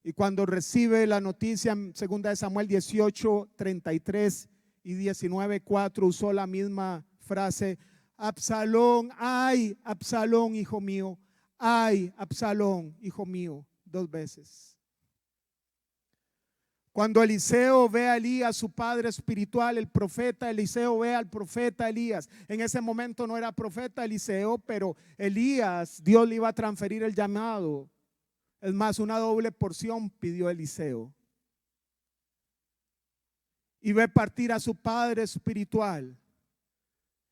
Y cuando recibe la noticia en 2 Samuel 18, 33 y 19, 4, usó la misma frase: Absalón, ay, Absalón, hijo mío, ay, Absalón, hijo mío, 2 veces. Cuando Eliseo ve a Elías, su padre espiritual, el profeta Eliseo ve al profeta Elías. En ese momento no era profeta Eliseo, pero Elías, Dios le iba a transferir el llamado. Es más, una doble porción pidió Eliseo. Y ve partir a su padre espiritual.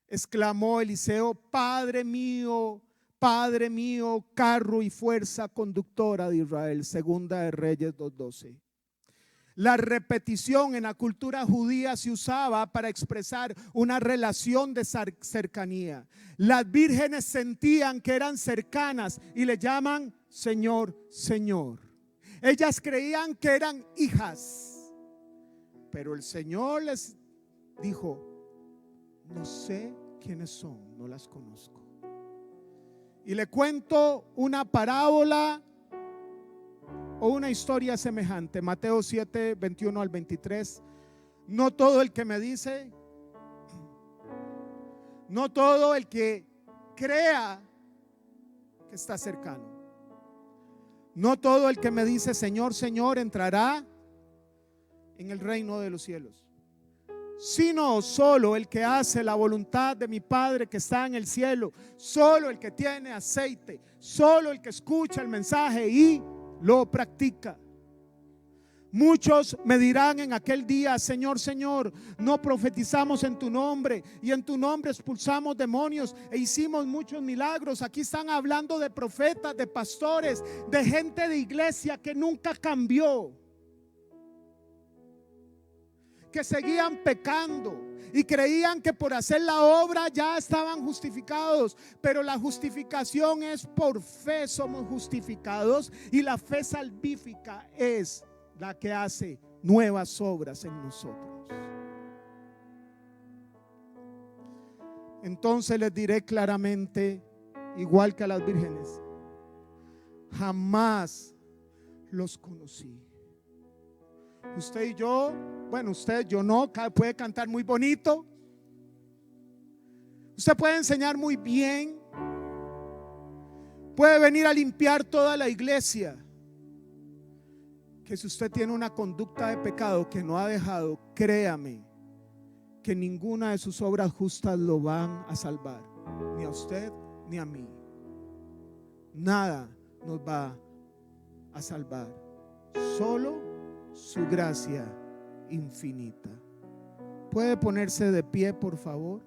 Exclamó Eliseo: Padre mío, carro y fuerza conductora de Israel. Segunda de Reyes 2:12. La repetición en la cultura judía se usaba para expresar una relación de cercanía. Las vírgenes sentían que eran cercanas y le llaman Señor, Señor. Ellas creían que eran hijas, pero el Señor les dijo: no sé quiénes son, no las conozco. Y le cuento una parábola o una historia semejante. Mateo 7, 21 al 23. No todo el que me dice, no todo el que crea que está cercano. No todo el que me dice Señor, Señor entrará en el reino de los cielos, sino solo el que hace la voluntad de mi Padre que está en el cielo. Solo el que tiene aceite, solo el que escucha el mensaje y lo practica. Muchos me dirán en aquel día: Señor, Señor, no profetizamos en tu nombre, y en tu nombre expulsamos demonios e hicimos muchos milagros. Aquí están hablando de profetas, de pastores, de gente de iglesia que nunca cambió, que seguían pecando y creían que por hacer la obra ya estaban justificados. Pero la justificación es por fe, somos justificados, y la fe salvífica es la que hace nuevas obras en nosotros. Entonces les diré claramente, igual que a las vírgenes: jamás los conocí. Usted y yo, bueno, usted, yo no, puede cantar muy bonito, usted puede enseñar muy bien, puede venir a limpiar toda la iglesia, que si usted tiene una conducta de pecado que no ha dejado, créame que ninguna de sus obras justas lo van a salvar, ni a usted ni a mí. Nada nos va a salvar, solo su gracia infinita. ¿Puede ponerse de pie, por favor?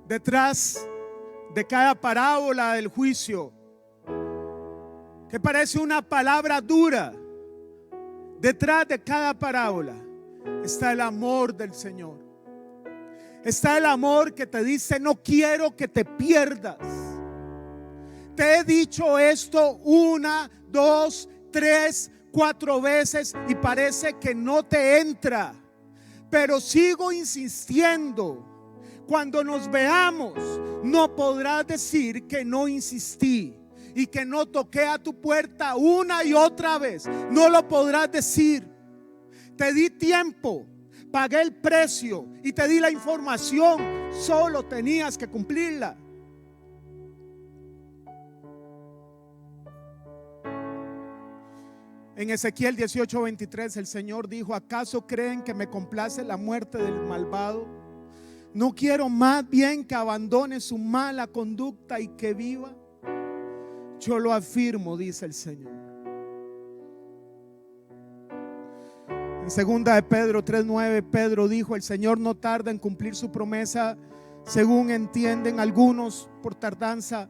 Detrás de cada parábola del juicio, que parece una palabra dura, detrás de cada parábola está el amor del Señor. Está el amor que te dice: no quiero que te pierdas. Te he dicho esto 1, 2, 3, 4 veces y parece que no te entra, pero sigo insistiendo. Cuando nos veamos, no podrás decir que no insistí y que no toqué a tu puerta una y otra vez. No lo podrás decir. Te di tiempo, pagué el precio y te di la información, solo tenías que cumplirla. En Ezequiel 18:23 el Señor dijo: ¿acaso creen que me complace la muerte del malvado? ¿No quiero más bien que abandone su mala conducta y que viva? Yo lo afirmo, dice el Señor. En 2 de Pedro 3:9, Pedro dijo: el Señor no tarda en cumplir su promesa, según entienden algunos por tardanza.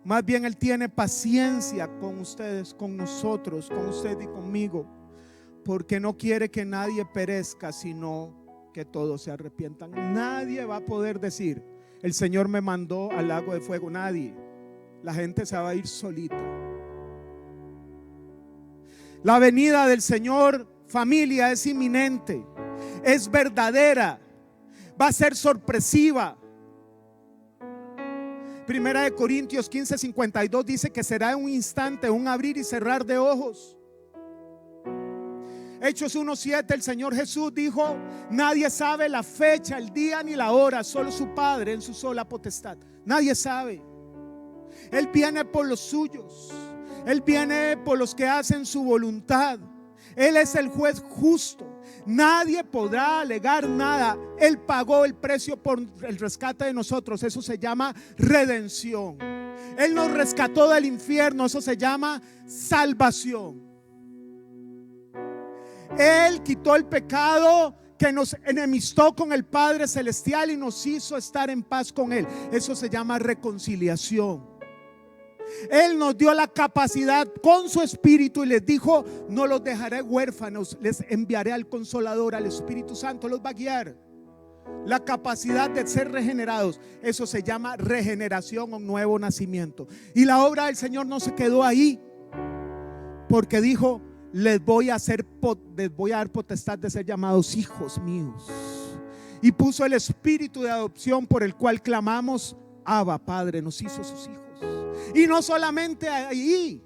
Más bien Él tiene paciencia con ustedes, con nosotros, con usted y conmigo, porque no quiere que nadie perezca, sino que todos se arrepientan. Nadie va a poder decir: el Señor me mandó al lago de fuego. Nadie. La gente se va a ir solita. La venida del Señor, familia, es inminente, es verdadera, va a ser sorpresiva. Primera de Corintios 15:52 dice que será en un instante, un abrir y cerrar de ojos. Hechos 1:7, el Señor Jesús dijo: nadie sabe la fecha, el día ni la hora, solo su Padre en su sola potestad. Nadie sabe. Él viene por los suyos, Él viene por los que hacen su voluntad. Él es el juez justo. Nadie podrá alegar nada. Él pagó el precio por el rescate de nosotros. Eso se llama redención. Él nos rescató del infierno. Eso se llama salvación. Él quitó el pecado que nos enemistó con el Padre Celestial y nos hizo estar en paz con Él. Eso se llama reconciliación. Él nos dio la capacidad con su Espíritu y les dijo: no los dejaré huérfanos, les enviaré al Consolador, al Espíritu Santo, los va a guiar. La capacidad de ser regenerados, eso se llama regeneración o nuevo nacimiento. Y la obra del Señor no se quedó ahí, porque dijo: les voy a dar potestad de ser llamados hijos míos. Y puso el espíritu de adopción por el cual clamamos: Abba, Padre. Nos hizo sus hijos. Y no solamente ahí,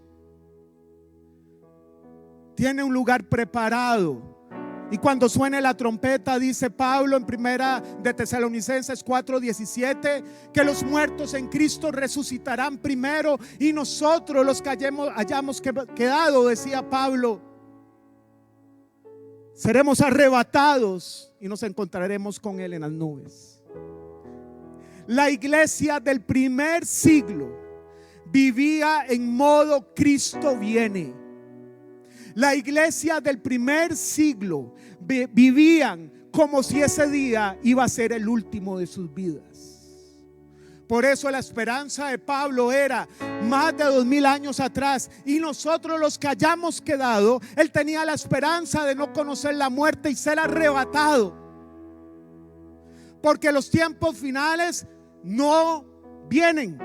tiene un lugar preparado Y cuando suene la trompeta, dice Pablo en primera de Tesalonicenses 4:17, que los muertos en Cristo resucitarán primero y nosotros los que hayamos quedado, decía Pablo, seremos arrebatados y nos encontraremos con Él en las nubes. La iglesia del primer siglo vivía en modo Cristo viene. La iglesia del primer siglo vivían como si ese día iba a ser el último de sus vidas. Por eso la esperanza de Pablo era más de 2000 años atrás. Y nosotros los que hayamos quedado, él tenía la esperanza de no conocer la muerte y ser arrebatado. Porque los tiempos finales no vienen,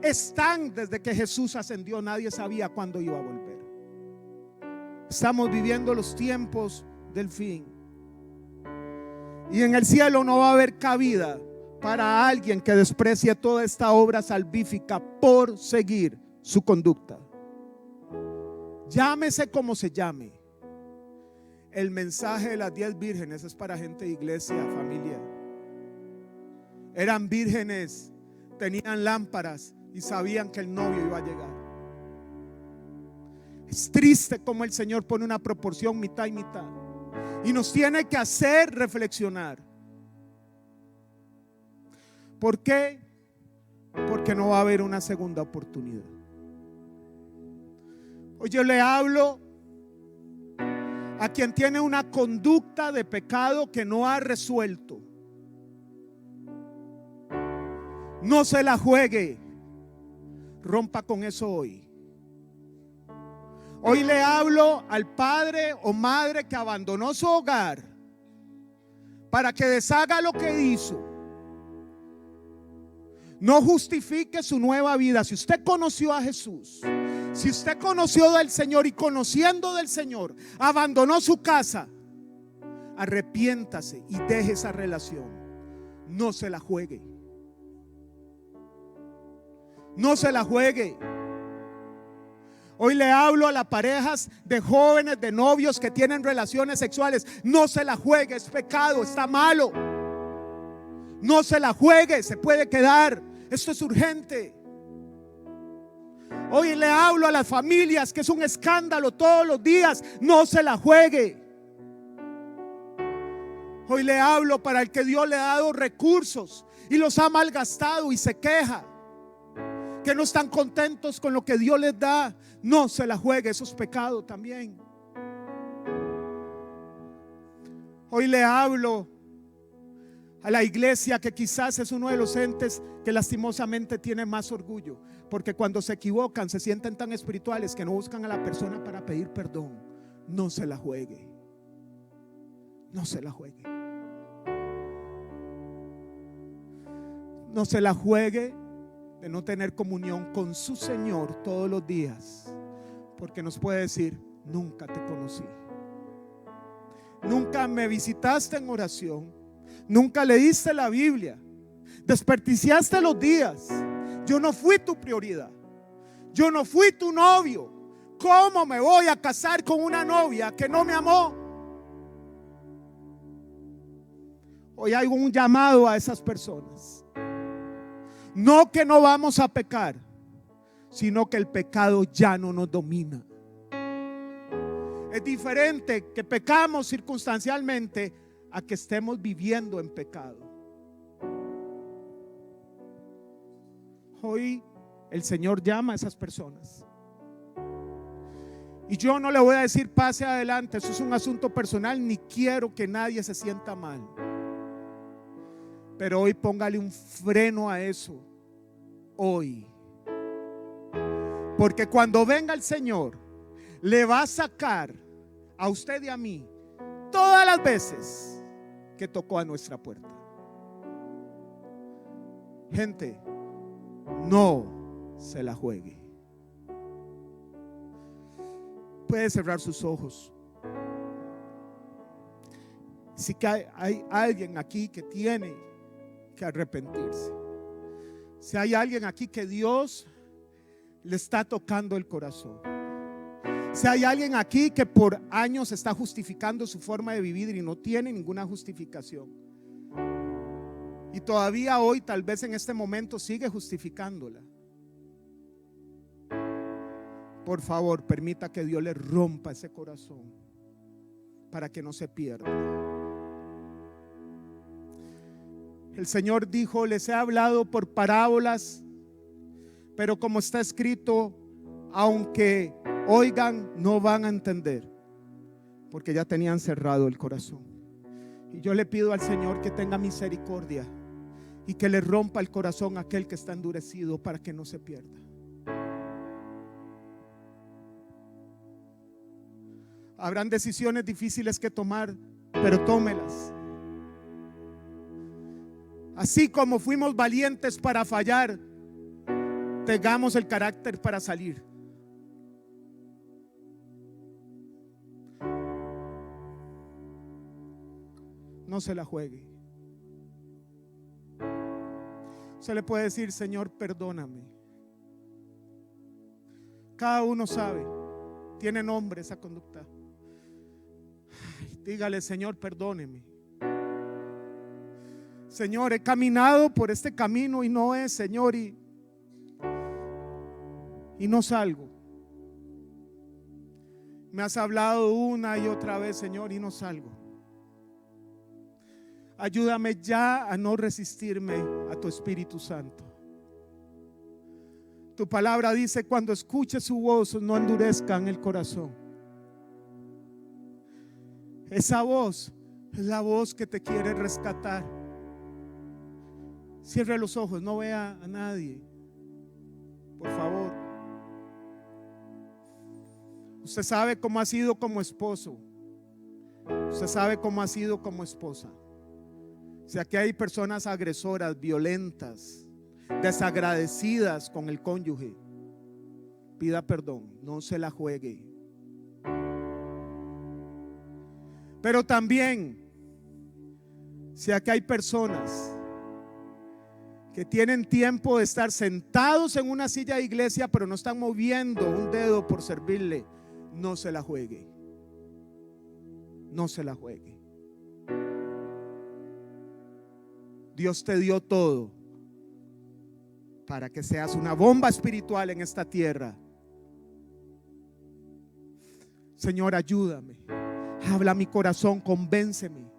están desde que Jesús ascendió. Nadie sabía cuándo iba a volver. Estamos viviendo los tiempos del fin. Y en el cielo no va a haber cabida para alguien que desprecie toda esta obra salvífica por seguir su conducta. Llámese como se llame. El mensaje de las 10 vírgenes es para gente de iglesia, familia. Eran vírgenes, tenían lámparas y sabían que el novio iba a llegar. Es triste como el Señor pone una proporción mitad y mitad. Y nos tiene que hacer reflexionar. ¿Por qué? Porque no va a haber una segunda oportunidad. Hoy yo le hablo a quien tiene una conducta de pecado que no ha resuelto. No se la juegue. Rompa con eso hoy. Hoy le hablo al padre o madre que abandonó su hogar para que deshaga lo que hizo. No justifique su nueva vida. Si usted conoció a Jesús, si usted conoció del Señor y conociendo del Señor abandonó su casa, arrepiéntase y deje esa relación. No se la juegue. No se la juegue. Hoy le hablo a las parejas de jóvenes, de novios que tienen relaciones sexuales. No se la juegue, es pecado, está malo. No se la juegue, se puede quedar. Esto es urgente. Hoy le hablo a las familias, que es un escándalo todos los días. No se la juegue. Hoy le hablo para el que Dios le ha dado recursos y los ha malgastado y se queja, que no están contentos con lo que Dios les da. No se la juegue, eso es pecado también. Hoy le hablo a la iglesia, que quizás es uno de los entes que lastimosamente tiene más orgullo, porque cuando se equivocan se sienten tan espirituales que no buscan a la persona para pedir perdón. No se la juegue. No se la juegue. No se la juegue de no tener comunión con su Señor todos los días, porque nos puede decir: nunca te conocí, nunca me visitaste en oración, nunca leíste la Biblia, desperdiciaste los días, yo no fui tu prioridad, yo no fui tu novio. ¿Cómo me voy a casar con una novia que no me amó? Hoy hay un llamado a esas personas. No que no vamos a pecar, sino que el pecado ya no nos domina. Es diferente que pecamos circunstancialmente a que estemos viviendo en pecado. Hoy el Señor llama a esas personas. Y yo no le voy a decir pase adelante, eso es un asunto personal, ni quiero que nadie se sienta mal. Pero hoy póngale un freno a eso, hoy. Porque cuando venga el Señor, le va a sacar a usted y a mí todas las veces que tocó a nuestra puerta. Gente, no se la juegue. Puede cerrar sus ojos. Si que hay alguien aquí que tiene que arrepentirse, si hay alguien aquí que Dios le está tocando el corazón, Si hay alguien aquí que por años está justificando su forma de vivir y no tiene ninguna justificación, y todavía hoy, tal vez en este momento, sigue justificándola, por favor, permita que Dios le rompa ese corazón para que no se pierda. El Señor dijo: les he hablado por parábolas, pero como está escrito, aunque oigan, no van a entender, porque ya tenían cerrado el corazón. Y yo le pido al Señor que tenga misericordia y que le rompa el corazón a aquel que está endurecido, para que no se pierda. Habrán decisiones difíciles que tomar, pero tómelas. Así como fuimos valientes para fallar, tengamos el carácter para salir. No se la juegue. Se le puede decir: Señor, perdóname. Cada uno sabe, tiene nombre esa conducta. Dígale: Señor, perdóneme. Señor, he caminado por este camino y no es, Señor, y no salgo. Me has hablado una y otra vez, Señor, y no salgo. Ayúdame ya a no resistirme a tu Espíritu Santo. Tu palabra dice: cuando escuches su voz, no endurezcan el corazón. Esa voz es la voz que te quiere rescatar. Cierre los ojos, no vea a nadie, por favor. Usted sabe cómo ha sido como esposo. Usted sabe cómo ha sido como esposa. Si aquí hay personas agresoras, violentas, desagradecidas con el cónyuge, pida perdón, no se la juegue. Pero también, si aquí hay personas que tienen tiempo de estar sentados en una silla de iglesia, pero no están moviendo un dedo por servirle, no se la juegue. No se la juegue. Dios te dio todo para que seas una bomba espiritual en esta tierra. Señor, ayúdame. Habla mi corazón, convénceme.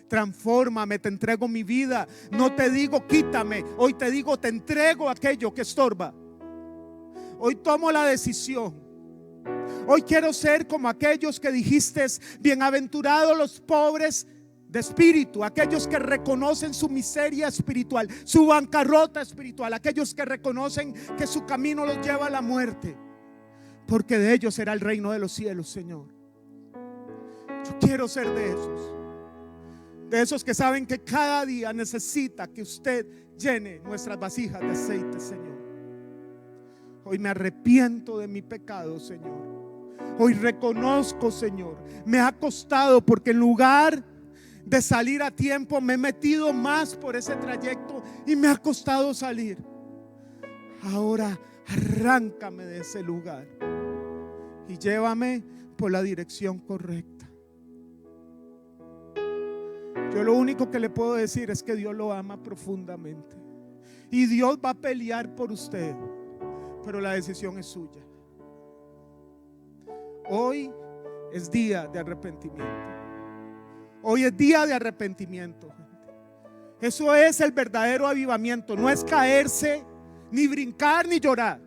Transfórmame, te entrego mi vida. No te digo quítame, hoy te digo te entrego aquello que estorba. Hoy tomo la decisión. Hoy quiero ser como aquellos que dijiste: bienaventurados los pobres de espíritu, aquellos que reconocen su miseria espiritual, su bancarrota espiritual, aquellos que reconocen que su camino los lleva a la muerte, porque de ellos será el reino de los cielos, Señor. Yo quiero ser de esos que saben que cada día necesita que usted llene nuestras vasijas de aceite, Señor. Hoy me arrepiento de mi pecado, Señor. Hoy reconozco, Señor, me ha costado, porque en lugar de salir a tiempo me he metido más por ese trayecto y me ha costado salir. Ahora arráncame de ese lugar y llévame por la dirección correcta. Yo lo único que le puedo decir es que Dios lo ama profundamente y Dios va a pelear por usted, pero la decisión es suya. Hoy es día de arrepentimiento. Hoy es día de arrepentimiento. Eso es el verdadero avivamiento. No es caerse, ni brincar, ni llorar.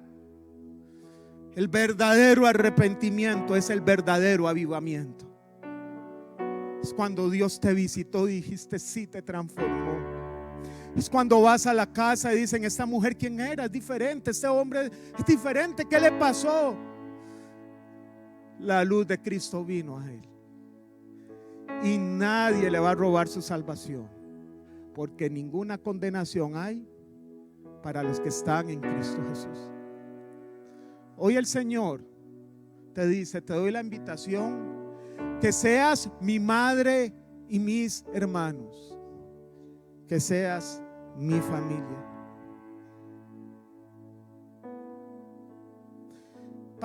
El verdadero arrepentimiento es el verdadero avivamiento. Es cuando Dios te visitó y dijiste sí, te transformó. Es cuando vas a la casa y dicen: esta mujer, ¿quién era? Es diferente, este hombre es diferente, ¿qué le pasó? La luz de Cristo vino a él. Y nadie le va a robar su salvación, porque ninguna condenación hay para los que están en Cristo Jesús. Hoy el Señor te dice: te doy la invitación que seas mi madre y mis hermanos, que seas mi familia.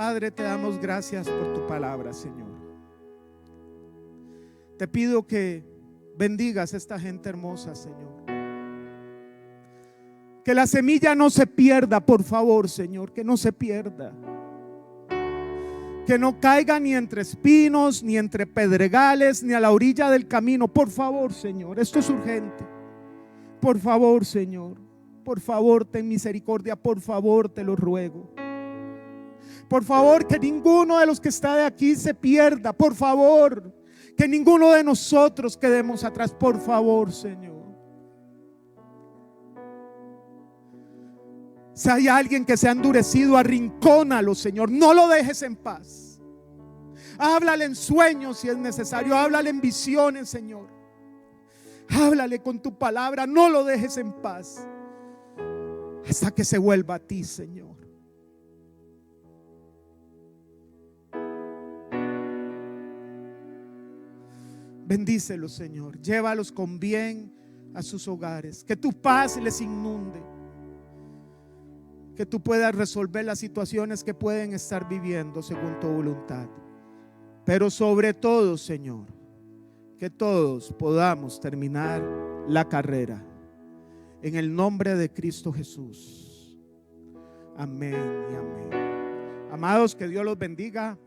Padre, te damos gracias por tu palabra, Señor. Te pido que bendigas a esta gente hermosa, Señor. Que la semilla no se pierda, por favor, Señor, que no se pierda. Que no caiga ni entre espinos, ni entre pedregales, ni a la orilla del camino. Por favor, Señor, esto es urgente. Por favor, Señor, por favor, ten misericordia, por favor, te lo ruego. Por favor, que ninguno de los que está de aquí se pierda, por favor. Que ninguno de nosotros quedemos atrás, por favor, Señor. Si hay alguien que se ha endurecido, arrincónalo, Señor. No lo dejes en paz. Háblale en sueños si es necesario. Háblale en visiones, Señor. Háblale con tu palabra. No lo dejes en paz hasta que se vuelva a ti, Señor. Bendícelos, Señor. Llévalos con bien a sus hogares. Que tu paz les inunde. Que tú puedas resolver las situaciones que pueden estar viviendo según tu voluntad. Pero sobre todo, Señor, que todos podamos terminar la carrera. En el nombre de Cristo Jesús. Amén y amén. Amados, que Dios los bendiga.